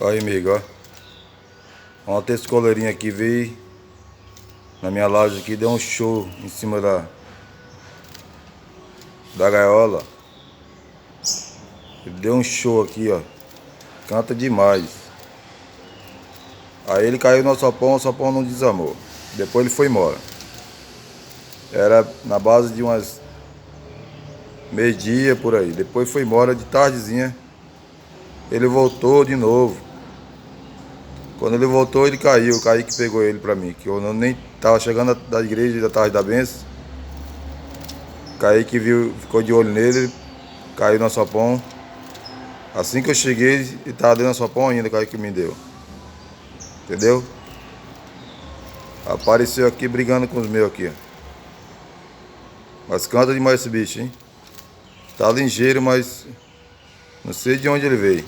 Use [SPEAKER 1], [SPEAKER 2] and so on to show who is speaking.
[SPEAKER 1] Aí, amigo, ó. Ontem esse coleirinho aqui veio na minha loja aqui, deu um show em cima da gaiola. Ele deu um show aqui, ó. Canta demais. Aí ele caiu no alçapão, o alçapão não desarmou. Depois ele foi embora. Era na base de umas meio-dia por aí. Depois foi embora de tardezinha. Ele voltou de novo. Quando ele voltou, ele caiu. O Kaique pegou ele pra mim. Que eu nem tava chegando da igreja da tarde da benção. O Kaique viu, ficou de olho nele. Caiu no alçapão. Assim que eu cheguei, ele tava dentro do alçapão ainda, o Kaique me deu. Entendeu? Apareceu aqui brigando com os meus aqui, ó. Mas canta demais esse bicho, hein? Tá ligeiro, mas não sei de onde ele veio.